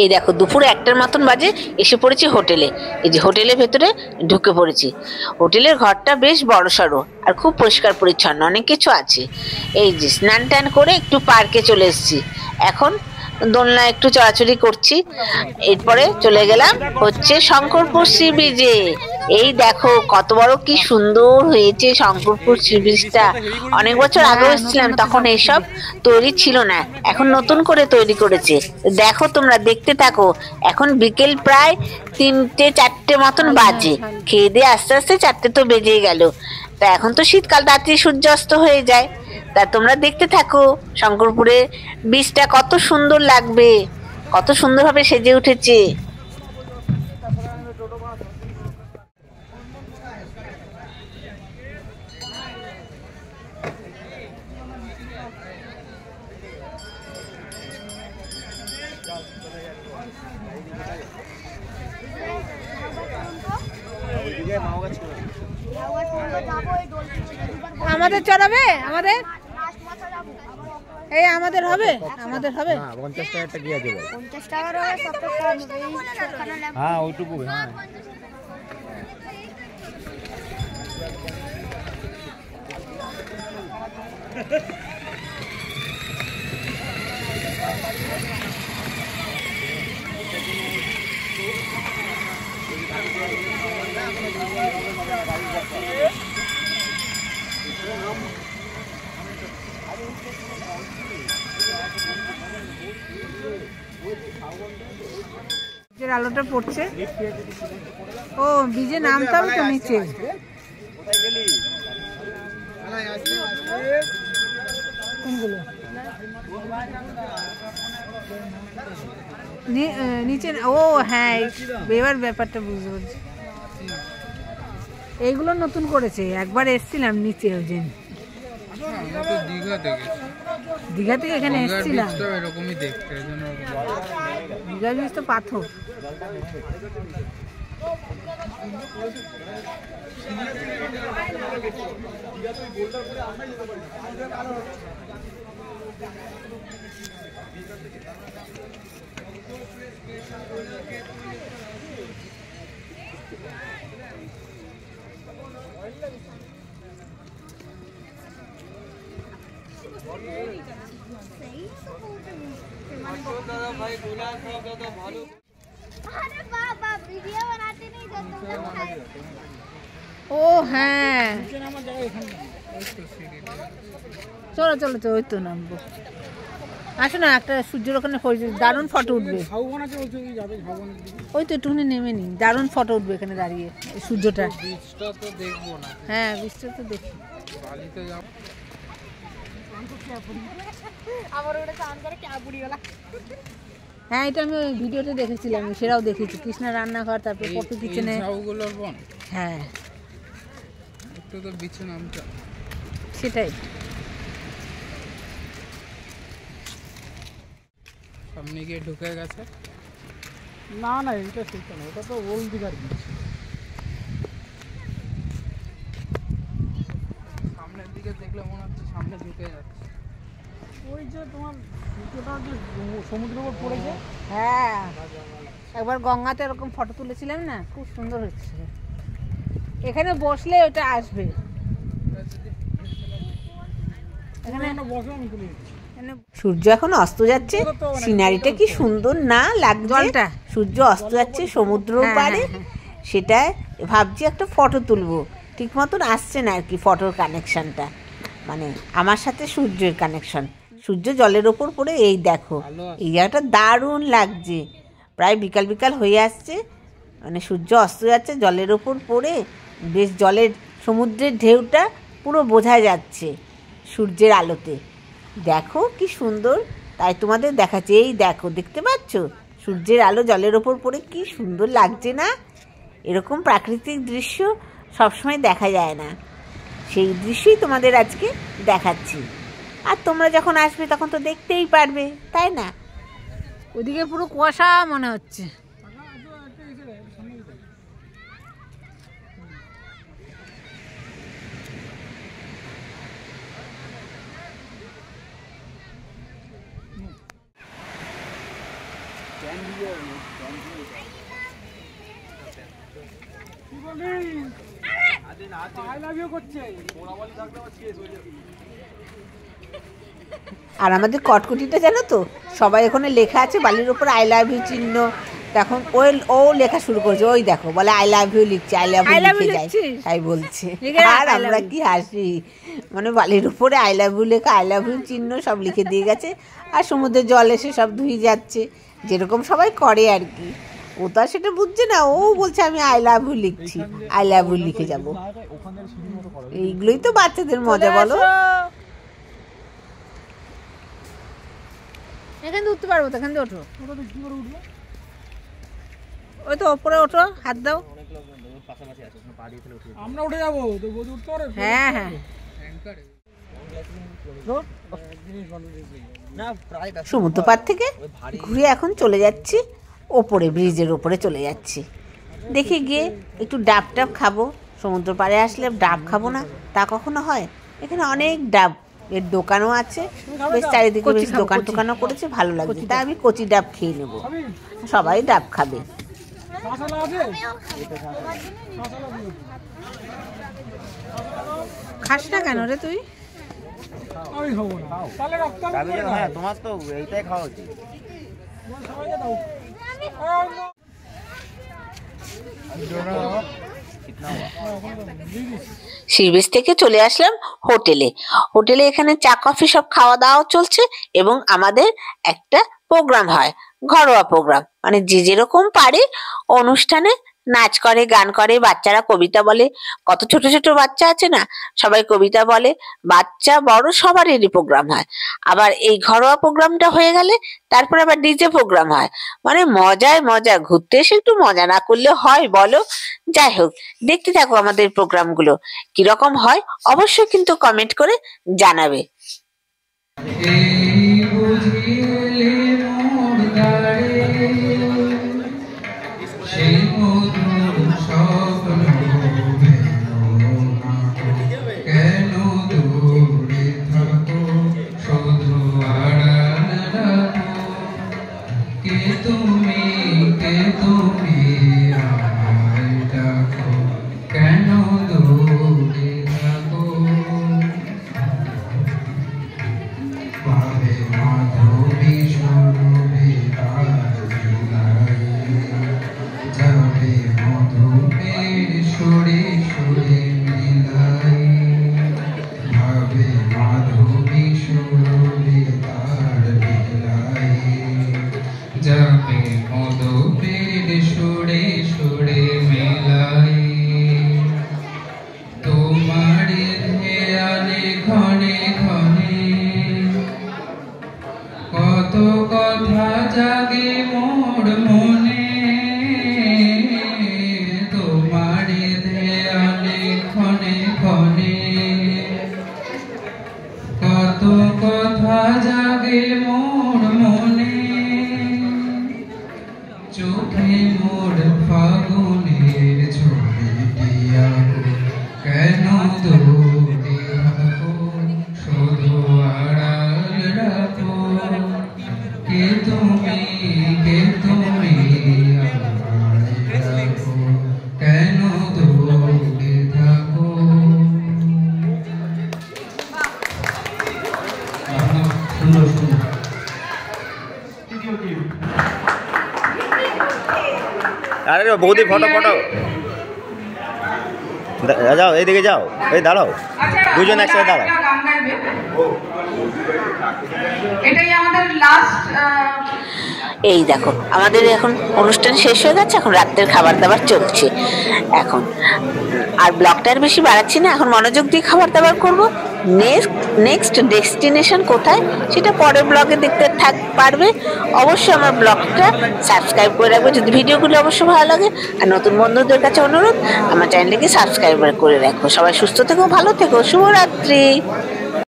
এই দেখো দুপুর 1টার মতন বাজে, এসে পড়েছি হোটেলে। এই যে হোটেলের ভেতরে ঢুকে পড়েছি। হোটেলের ঘরটা বেশ বড়সড় আর খুব পরিষ্কার পরিচ্ছন্ন, অনেক কিছু আছে। এই যে স্নান টান করে একটু পার্কে চলে এসেছি। এখন দোলনা একটু চড়াচড়ি করছি। এরপরে চলে গেলাম হচ্ছে শঙ্করপুর সি বিচে। এই দেখো কত বড় কি সুন্দর হয়েছে শঙ্করপুর সি বিচটা। অনেক বছর আগে এসেছিলাম, তখন এইসব তৈরি ছিল না, এখন নতুন করে তৈরি করেছে। দেখো তোমরা দেখতে থাকো। এখন বিকেল প্রায় 3টে 4টে মতন বাজে। খেয়ে দিয়ে আস্তে আস্তে 4টে তো বেজেই গেল। তা এখন তো শীতকাল, রাত্রি সূর্যাস্ত হয়ে যায়। তা তোমরা দেখতে থাকো শঙ্করপুরের বীজটা কত সুন্দর লাগবে, কত সুন্দরভাবে সেজে উঠেছে। আমাদের চড়াবে, আমাদের এই আমাদের হবে, আমাদের হবে 50 টাকা গিয়ে দেবো। 50 টাকার হবে সবটা কম হবে এই ছোটখাটো ল্যাম্প। হ্যাঁ ওইটুকু, হ্যাঁ আলোটা পড়ছে। ও বীজে নামতাম তো নিচে। কোনগুলো নিচে? ও হ্যাঁ, এবার ব্যাপারটা বুঝতে পারছি। এইগুলো নতুন করেছে, একবার এসছিলাম নিচে ওই দিন দীঘা থেকে এখানে এসছিলাম। দীঘা বীজ তো পাথর। ও হ্যাঁ, চলো চলো চলো, ওই তো নামবো। আসো না, একটা সূর্যের ওখানে দারুণ ফটো উঠবে। ওই তো একটুখানি নেমে নি, দারুণ ফটো উঠবে এখানে দাঁড়িয়ে সূর্যটা। হ্যাঁ বীজটা তো দেখি। হ্যাঁ এটা আমি ওই ভিডিওতে দেখেছিলাম, সেটাও দেখেছি। কৃষ্ণা রান্নাঘর, তারপরে পপি কিচেনে। হ্যাঁ সেটাই। সামনে গিয়ে ঢুকে গেছে। না না, এটা ঠিক না, ওটা তো ওল্ড দিঘার বীজ। সামনের দিকে দেখলে মনে হচ্ছে সামনে ঢুকে যাচ্ছে। ওই যে তোমার সূর্যটা যে সমুদ্রের উপর পড়েছে। হ্যাঁ একবার গঙ্গাতে এরকম ফটো তুলেছিলাম না, খুব সুন্দর হচ্ছে। এখানে বসলে ওটা আসবে। সূর্য এখন অস্ত যাচ্ছে, সিনারিটা কি সুন্দর না লাগছে। সূর্য অস্ত যাচ্ছে সমুদ্র পাড়ে, সেটা ভাবছি একটা ফটো তুলবো। ঠিক মতন আসছে না আর কি ফটোর কানেকশনটা, মানে আমার সাথে সূর্যের কানেকশন। সূর্য জলের ওপর পড়ে এই দেখো, এই জায়গাটা দারুণ লাগছে। প্রায় বিকাল বিকাল হয়ে আসছে, মানে সূর্য অস্ত যাচ্ছে জলের ওপর পড়ে, বেশ জলের সমুদ্রের ঢেউটা পুরো বোঝা যাচ্ছে সূর্যের আলোতে। দেখো কি সুন্দর, তাই তোমাদের দেখাচ্ছে। এই দেখো, দেখতে পাচ্ছ সূর্যের আলো জলের ওপর পড়ে কি সুন্দর লাগছে না? এরকম প্রাকৃতিক দৃশ্য সবসময় দেখা যায় না, সেই দৃশ্যই তোমাদের আজকে দেখাচ্ছি। আর তোমরা যখন আসবে তখন তো দেখতেই পারবে, তাই না? ওদিকে পুরো কুয়াশা মনে হচ্ছে। কি বলি আই লাভ ইউ করছে ওরাবালি থাকলে আবার শেষ হয়ে যাবে। আর আমাদের কটকুটিটা জানো তো, সবাই ওখানে লেখা আছে বালির উপর আই লাভ ইউ চিহ্ন। তখন ও লেখা শুরু করেছে, ওই দেখো বলে আই লাভ ইউ লিখছে, আই লাভ ইউ লিখে যায়, তাই বলছে। আর আমরা কি হাসি, মানে বালির উপরে আই লাভ ইউ লেখা, আই লাভ ইউ চিহ্ন সব লিখে দিয়ে গেছে। আর সমুদ্রের জল এসে সব ধুয়ে যাচ্ছে, যেরকম সবাই করে আর কি। ও তো আর সেটা বুঝছে না, ও বলছে আমি আই লাভ ইউ লিখছি, আই লাভ ইউ লিখে যাবো। এইগুলোই তো বাচ্চাদের মজা, বলো। এখান থেকে উঠতে পারবো তো, এখান থেকে ওঠো। ওই তো ওপরে ওঠো, হাত দাও। আমরা উঠে যাবো তো, বৌদি উঠতে পারে? হ্যাঁ হ্যাঁ। সমুদ্র পাড় থেকে ঘুরে এখন চলে যাচ্ছি ওপরে, ব্রিজের ওপরে চলে যাচ্ছি। দেখি গিয়ে একটু ডাব টাব খাবো। সমুদ্র পাড়ে আসলে ডাব খাবো না তা কখনো হয়? এখানে অনেক ডাব এর দোকানও আছে, বেশ চারিদিকে বেশ দোকান টোকানও করেছে, ভালো লাগছে। তাই আমি কচি ডাব খেয়ে নেবো, সবাই ডাব খাবে। খাস না কেন রে তুই? আমি খাবো না, তাহলে রক্ত হ্যাঁ তোমার তো এইটাই খাওয়া উচিত। সবাইকে দাও। সি বিচ থেকে চলে আসলাম হোটেলে। হোটেলে এখানে চা কফি সব খাওয়া দাওয়া চলছে এবং আমাদের একটা প্রোগ্রাম হয়, ঘরোয়া প্রোগ্রাম, মানে যে যেরকম পারে অনুষ্ঠানে নাচ করে, গান করে, বাচ্চারা কবিতা বলে। কত ছোট ছোট বাচ্চা আছে না, সবাই কবিতা বলে, বাচ্চা বড় সবারই প্রোগ্রাম হয়। আবার এই ঘরোয়া প্রোগ্রামটা হয়ে গেলে তারপর আবার ডিজে প্রোগ্রাম হয়, মানে মজায় মজা। ঘুরতে এসে একটু মজা না করলে হয় বলো? যাই হোক, দেখতে থাকো আমাদের প্রোগ্রামগুলো কিরকম হয়, অবশ্যই কিন্তু কমেন্ট করে জানাবে। আরে বৌদি ফটো ফটো যাও, এইদিকে যাও, এই দাঁড়াও, দুজন একসাথে দাঁড়াও। এটাই আমাদের লাস্ট। এই দেখো আমাদের এখন অনুষ্ঠান শেষ হয়ে গেছে, এখন রাত্রের খাবার দাবার চলছে এখন। আর ব্লগটা আর বেশি বাড়াচ্ছি না, এখন মনোযোগ দিয়ে খাবার দাবার করবো। নেক্সট ডেস্টিনেশন কোথায় সেটা পরের ব্লগে দেখতে পারবে। অবশ্যই আমার ব্লগটা সাবস্ক্রাইব করে রাখবে যদি ভিডিওগুলো অবশ্যই ভালো লাগে। আর নতুন বন্ধুদের কাছে অনুরোধ, আমার চ্যানেলটিকে সাবস্ক্রাইব করে রাখো। সবাই সুস্থ থেকো, ভালো থেকো, শুভরাত্রি।